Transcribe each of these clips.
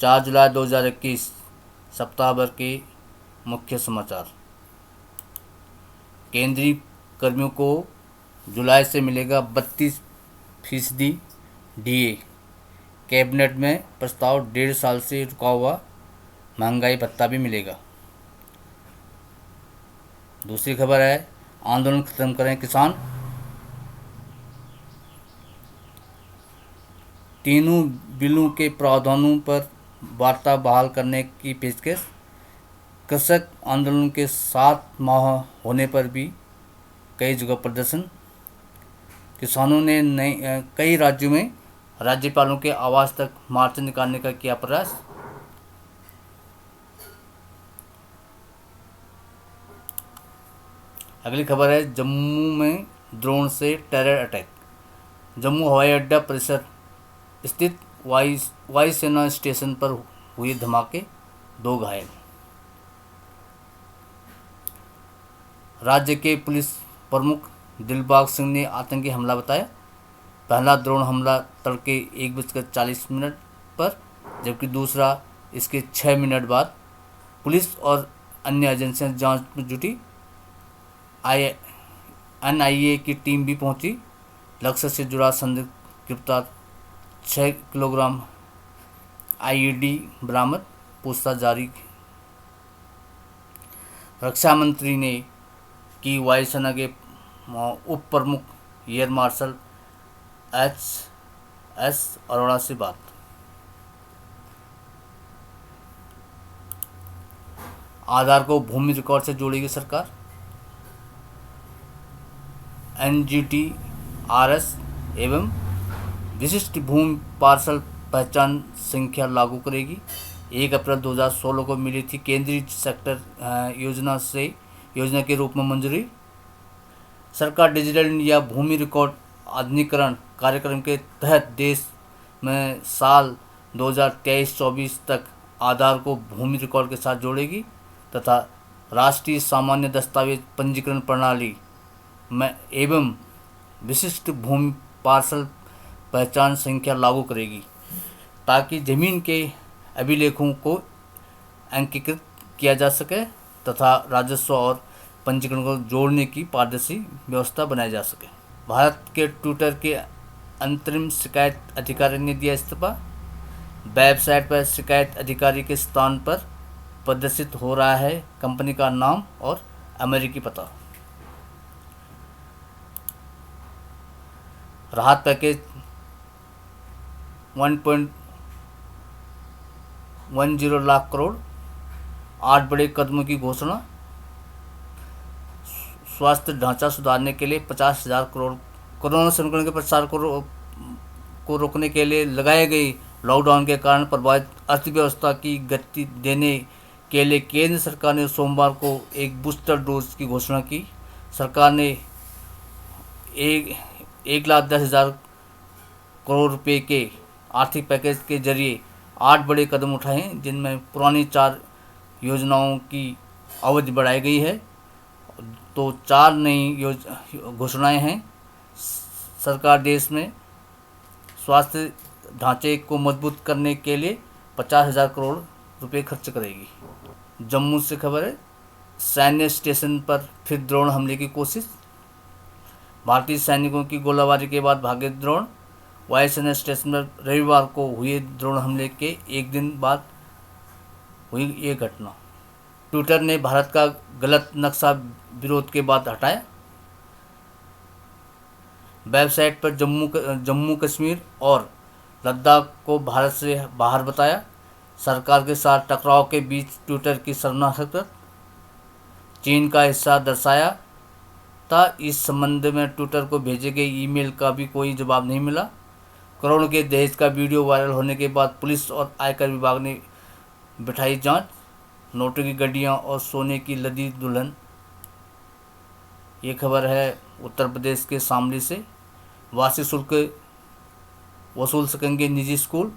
4 जुलाई 2021 सप्ताह भर के मुख्य समाचार। केंद्रीय कर्मियों को जुलाई से मिलेगा 32% डीए। कैबिनेट में प्रस्ताव 1.5 साल से रुका हुआ महंगाई भत्ता भी मिलेगा। दूसरी खबर है आंदोलन खत्म करें किसान। तीनों बिलों के प्रावधानों पर वार्ता बहाल करने की पेशकश। कृषक आंदोलन के 7 माह होने पर भी कई जगह प्रदर्शन। किसानों ने कई राज्यों में राज्यपालों के आवास तक मार्च निकालने का किया प्रयास। अगली खबर है जम्मू में ड्रोन से टेरर अटैक। जम्मू हवाई अड्डा परिसर स्थित वायुसेना स्टेशन पर हुए धमाके, 2 घायल। राज्य के पुलिस प्रमुख दिलबाग सिंह ने आतंकी हमला बताया। पहला ड्रोन हमला तड़के 1:40 पर, जबकि दूसरा इसके 6 मिनट बाद। पुलिस और अन्य एजेंसियां जांच में जुटी। NIA की टीम भी पहुंची। लक्ष्य से जुड़ा संदिग्ध गिरफ्तार। 6 किलोग्राम IED बरामद, पूछताछ जारी। रक्षा मंत्री ने की वायुसेना के उप प्रमुख एयर मार्शल HS अरोड़ा से बात। आधार को भूमि रिकॉर्ड से जोड़ेगी सरकार। NGT-RS एवं विशिष्ट भूमि पार्सल पहचान संख्या लागू करेगी। 1 अप्रैल 2016 को मिली थी केंद्रीय सेक्टर योजना के रूप में मंजूरी। सरकार डिजिटल इंडिया भूमि रिकॉर्ड आधुनिकीकरण कार्यक्रम के तहत देश में साल 2023-24 तक आधार को भूमि रिकॉर्ड के साथ जोड़ेगी तथा राष्ट्रीय सामान्य दस्तावेज पंजीकरण प्रणाली में एवं विशिष्ट भूमि पार्सल पहचान संख्या लागू करेगी, ताकि जमीन के अभिलेखों को अंकीकृत किया जा सके तथा राजस्व और पंजीकरण को जोड़ने की पारदर्शी व्यवस्था बनाई जा सके। भारत के ट्विटर के अंतरिम शिकायत अधिकारी ने दिया इस्तीफा। वेबसाइट पर शिकायत अधिकारी के स्थान पर प्रदर्शित हो रहा है कंपनी का नाम और अमेरिकी पता। राहत पैकेज 1.10 लाख करोड़, 8 बड़े कदमों की घोषणा। स्वास्थ्य ढांचा सुधारने के लिए 50,000 करोड़। कोरोना संक्रमण के प्रसार को रोकने के लिए लगाए गए लॉकडाउन के कारण प्रभावित अर्थव्यवस्था की गति देने के लिए केंद्र सरकार ने सोमवार को एक बूस्टर डोज की घोषणा की। सरकार ने 1,10,000 करोड़ रुपए के आर्थिक पैकेज के जरिए 8 बड़े कदम उठाए हैं, जिनमें पुरानी 4 योजनाओं की अवधि बढ़ाई गई है तो 4 नई घोषणाएं हैं। सरकार देश में स्वास्थ्य ढांचे को मजबूत करने के लिए 50,000 करोड़ रुपए खर्च करेगी। जम्मू से खबर है सैन्य स्टेशन पर फिर ड्रोन हमले की कोशिश। भारतीय सैनिकों की गोलाबारी के बाद भागे ड्रोन। वायुसेना स्टेशन पर रविवार को हुए ड्रोन हमले के एक दिन बाद हुई ये घटना। ट्विटर ने भारत का गलत नक्शा विरोध के बाद हटाया। वेबसाइट पर जम्मू कश्मीर और लद्दाख को भारत से बाहर बताया। सरकार के साथ टकराव के बीच ट्विटर की शर्मनाक हरकत। चीन का हिस्सा दर्शाया था। इस संबंध में ट्विटर को भेजे गए ईमेल का भी कोई जवाब नहीं मिला। करोड़ों के दहेज का वीडियो वायरल होने के बाद पुलिस और आयकर विभाग ने बिठाई जांच। नोटों की गड्डियाँ और सोने की लदी दुल्हन। ये खबर है उत्तर प्रदेश के शामली से। वार्षिक शुल्क वसूल सकेंगे निजी स्कूल।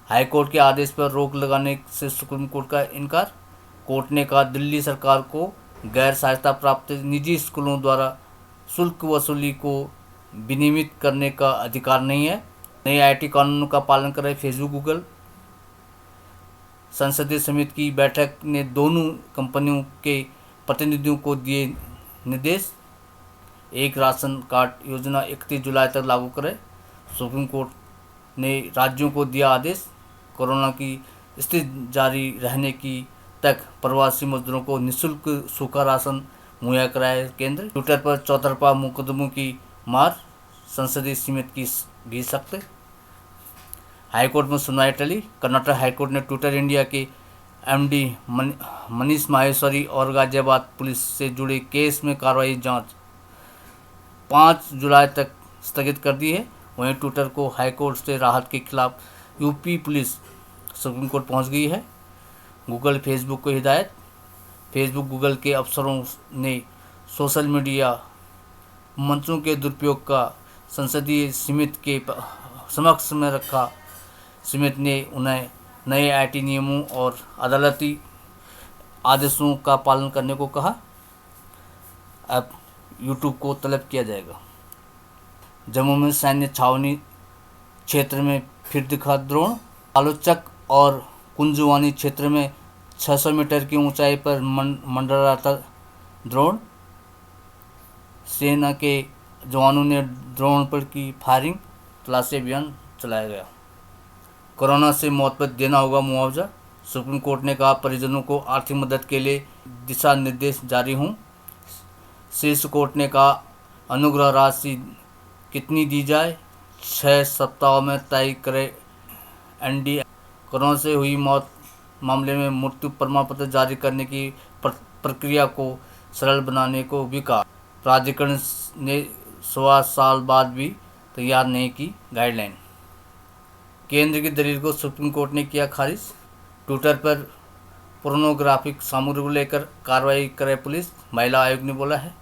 हाईकोर्ट के आदेश पर रोक लगाने से सुप्रीम कोर्ट का इनकार। कोर्ट ने कहा दिल्ली सरकार को गैर सहायता प्राप्त निजी स्कूलों द्वारा शुल्क वसूली को विनियमित करने का अधिकार नहीं है। नए IT कानून का पालन करें फेसबुक, गूगल। संसदीय समिति की बैठक ने दोनों कंपनियों के प्रतिनिधियों को दिए निर्देश। एक राशन कार्ड योजना 31 जुलाई तक लागू करें। सुप्रीम कोर्ट ने राज्यों को दिया आदेश। कोरोना की स्थिति जारी रहने की तक प्रवासी मजदूरों को निःशुल्क सूखा राशन मुहैया कराए केंद्र। ट्विटर पर चौतरफा मुकदमों की मार, संसदीय समिति की भी सख्त। हाईकोर्ट में सुनवाई टली। कर्नाटक हाईकोर्ट ने ट्विटर इंडिया के एमडी मनीष माहेश्वरी और गाजियाबाद पुलिस से जुड़े केस में कार्रवाई जांच 5 जुलाई तक स्थगित कर दी है। वहीं ट्विटर को हाईकोर्ट से राहत के खिलाफ यूपी पुलिस सुप्रीम कोर्ट पहुंच गई है। गूगल फेसबुक को हिदायत। फेसबुक गूगल के अफसरों ने सोशल मीडिया मंचों के दुरुपयोग का संसदीय समिति के समक्ष में रखा। समिति ने उन्हें नए आईटी नियमों और अदालती आदेशों का पालन करने को कहा। अब यूट्यूब को तलब किया जाएगा। जम्मू में सैन्य छावनी क्षेत्र में फिर दिखा ड्रोन। आलोचक और कुंजवानी क्षेत्र में 600 मीटर की ऊंचाई पर मंडराता ड्रोन। सेना के जवानों ने ड्रोन पर की फायरिंग। तलाशी अभियान चलाया गया। कोरोना से मौत पर देना होगा मुआवजा। सुप्रीम कोर्ट ने कहा परिजनों को आर्थिक मदद के लिए दिशा निर्देश जारी हों। शीर्ष कोर्ट ने कहा अनुग्रह राशि कितनी दी जाए 6 सप्ताहों में तय करे एनडी। कोरोना से हुई मौत मामले में मृत्यु प्रमाण पत्र जारी करने की प्रक्रिया को सरल बनाने को भी कहा। प्राधिकरण ने 16 साल बाद भी तैयार नहीं की गाइडलाइन। केंद्र की दलील को सुप्रीम कोर्ट ने किया खारिज। ट्विटर पर पोर्नोग्राफिक सामग्री को लेकर कार्रवाई करे पुलिस, महिला आयोग ने बोला है।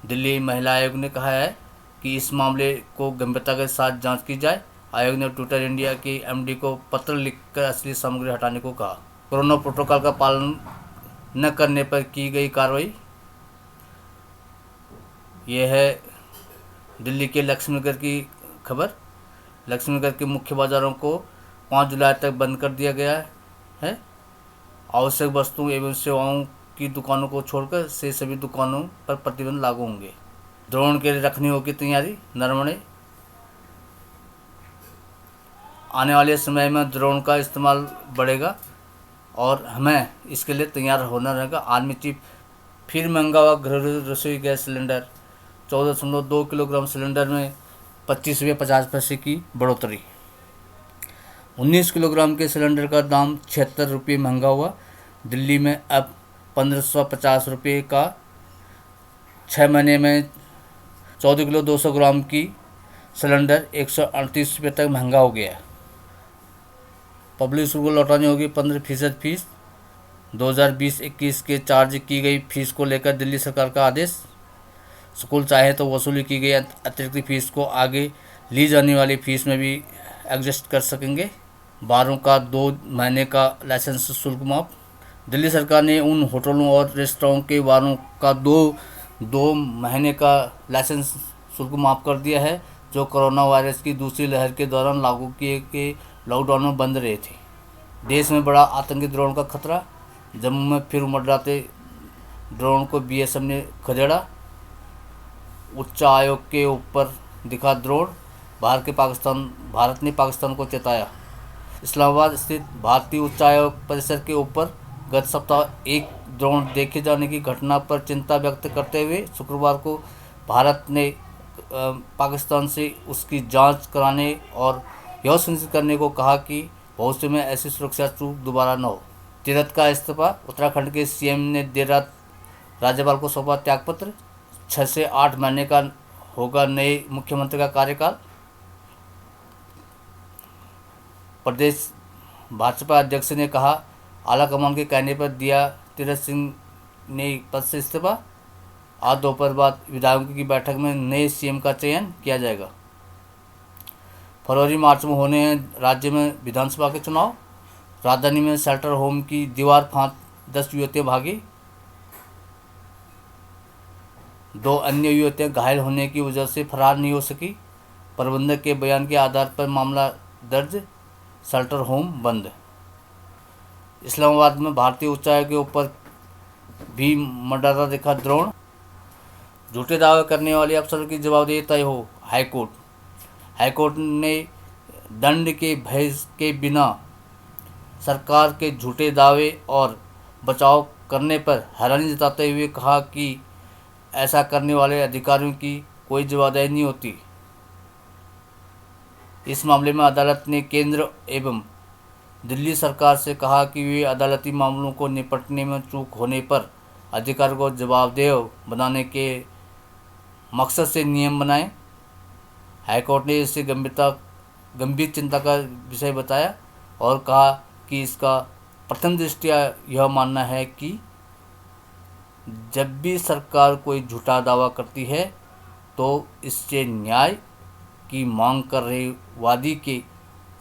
दिल्ली महिला आयोग ने कहा है कि इस मामले को गंभीरता के साथ जांच की जाए। आयोग ने ट्विटर इंडिया के एमडी को पत्र लिखकर असली सामग्री हटाने को कहा। कोरोना प्रोटोकॉल का पालन न करने पर की गई कार्रवाई। यह है दिल्ली के लक्ष्मीनगर की खबर। लक्ष्मीनगर के मुख्य बाज़ारों को 5 जुलाई तक बंद कर दिया गया है। आवश्यक वस्तुओं एवं सेवाओं की दुकानों को छोड़कर से सभी दुकानों पर प्रतिबंध लागू होंगे। ड्रोन के लिए रखनी होगी तैयारी। नरमणे आने वाले समय में ड्रोन का इस्तेमाल बढ़ेगा और हमें इसके लिए तैयार होना रहेगा। आर्मी चीफ फिर महंगा हुआ घरेलू रसोई गैस सिलेंडर। 14.2 किलोग्राम सिलेंडर में 25 रुपये 50 पैसे की बढ़ोतरी। 19 किलोग्राम के सिलेंडर का दाम 76 रुपये महंगा हुआ। दिल्ली में अब 1550 रुपये का 6 महीने में 14 किलो 200 ग्राम की सिलेंडर 138 रुपये तक महंगा हो गया है। पब्लिक स्कूल को लौटानी होगी 15% फीस। 2020-21 के चार्ज की गई फीस को लेकर दिल्ली सरकार का आदेश। स्कूल चाहे तो वसूली की गई अतिरिक्त फीस को आगे ली जाने वाली फीस में भी एडजस्ट कर सकेंगे। 12 का 2 महीने का लाइसेंस शुल्क माफ। दिल्ली सरकार ने उन होटलों और रेस्तरां के 12 का 2 महीने का लाइसेंस शुल्क माफ कर दिया है जो कोरोना वायरस की दूसरी लहर के दौरान लागू किए गए लॉकडाउन में बंद रहे थे। देश में बड़ा आतंकी ड्रोन का खतरा। जम्मू में फिर मंडराते ड्रोन को बीएसएफ ने खदेड़ा। उच्च आयोग के ऊपर दिखा ड्रोन। भारत ने पाकिस्तान को चेताया। इस्लामाबाद स्थित भारतीय उच्चायोग परिसर के ऊपर गत सप्ताह एक ड्रोन देखे जाने की घटना पर चिंता व्यक्त करते हुए शुक्रवार को भारत ने पाकिस्तान से उसकी जांच कराने और यह सुनिश्चित करने को कहा कि भविष्य में ऐसी सुरक्षा चूक दोबारा न हो। तीरथ का इस्तीफा। उत्तराखंड के सीएम ने देर रात राज्यपाल को सौंपा त्यागपत्र। 6 से 8 महीने का होगा नए मुख्यमंत्री का कार्यकाल। प्रदेश भाजपा अध्यक्ष ने कहा आलाकमान के कहने पर दिया तीरथ सिंह ने पद से इस्तीफा। आज दोपहर बाद विधायकों की बैठक में नए सीएम का चयन किया जाएगा। फरवरी मार्च में होने हैं राज्य में विधानसभा के चुनाव। राजधानी में शेल्टर होम की दीवार फांद 10 युवतियाँ भागी। 2 अन्य युवतियाँ घायल होने की वजह से फरार नहीं हो सकी। प्रबंधक के बयान के आधार पर मामला दर्ज। शेल्टर होम बंद। इस्लामाबाद में भारतीय उच्चायोग के ऊपर भी मंडराता दिखा ड्रोन। झूठे दावे करने वाले अफसरों की जवाबदेही तय हो। हाईकोर्ट ने दंड के भय के बिना सरकार के झूठे दावे और बचाव करने पर हैरानी जताते हुए कहा कि ऐसा करने वाले अधिकारियों की कोई जवाबदेही नहीं होती। इस मामले में अदालत ने केंद्र एवं दिल्ली सरकार से कहा कि वे अदालती मामलों को निपटने में चूक होने पर अधिकारियों को जवाबदेह बनाने के मकसद से नियम बनाएं। हाईकोर्ट ने इसे गंभीर चिंता का विषय बताया और कहा कि इसका प्रथम दृष्टया यह मानना है कि जब भी सरकार कोई झूठा दावा करती है तो इससे न्याय की मांग कर रहे वादी के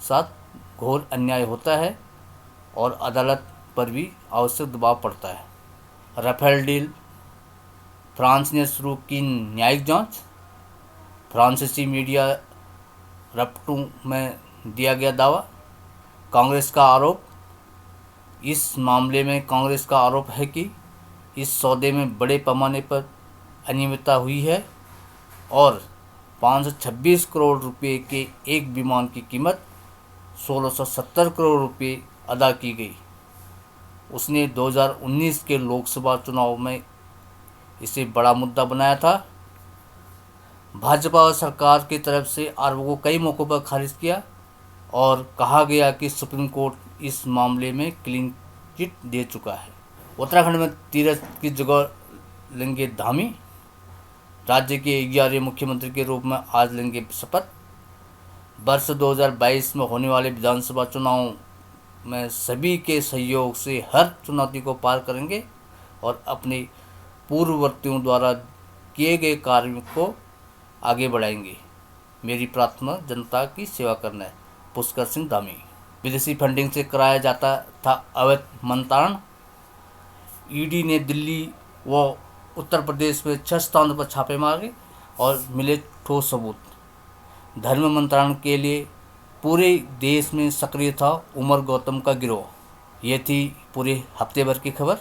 साथ घोर अन्याय होता है और अदालत पर भी आवश्यक दबाव पड़ता है। राफेल डील, फ्रांस ने शुरू की न्यायिक जांच। फ्रांसीसी मीडिया रपटू में दिया गया दावा। कांग्रेस का आरोप। इस मामले में कांग्रेस का आरोप है कि इस सौदे में बड़े पैमाने पर अनियमितता हुई है और 526 करोड़ रुपए के एक विमान की कीमत 1670 करोड़ रुपए अदा की गई। उसने 2019 के लोकसभा चुनाव में इसे बड़ा मुद्दा बनाया था। भाजपा सरकार की तरफ से आरोपों को कई मौक़ों पर खारिज किया और कहा गया कि सुप्रीम कोर्ट इस मामले में क्लीन चिट दे चुका है। उत्तराखंड में तीरथ की जगह लेंगे धामी। राज्य के 11वें मुख्यमंत्री के रूप में आज लेंगे शपथ। वर्ष 2022 में होने वाले विधानसभा चुनाव में सभी के सहयोग से हर चुनौती को पार करेंगे और अपने पूर्ववर्तियों द्वारा किए गए कार्यों को आगे बढ़ाएंगे। मेरी प्रार्थना जनता की सेवा करना है। पुष्कर सिंह धामी। विदेशी फंडिंग से कराया जाता था अवैध मंत्राण। ईडी ने दिल्ली व उत्तर प्रदेश में 6 स्थानों पर छापे मारे और मिले ठोस सबूत। धर्म मंत्राण के लिए पूरे देश में सक्रिय था उमर गौतम का गिरोह। ये थी पूरे हफ्ते भर की खबर।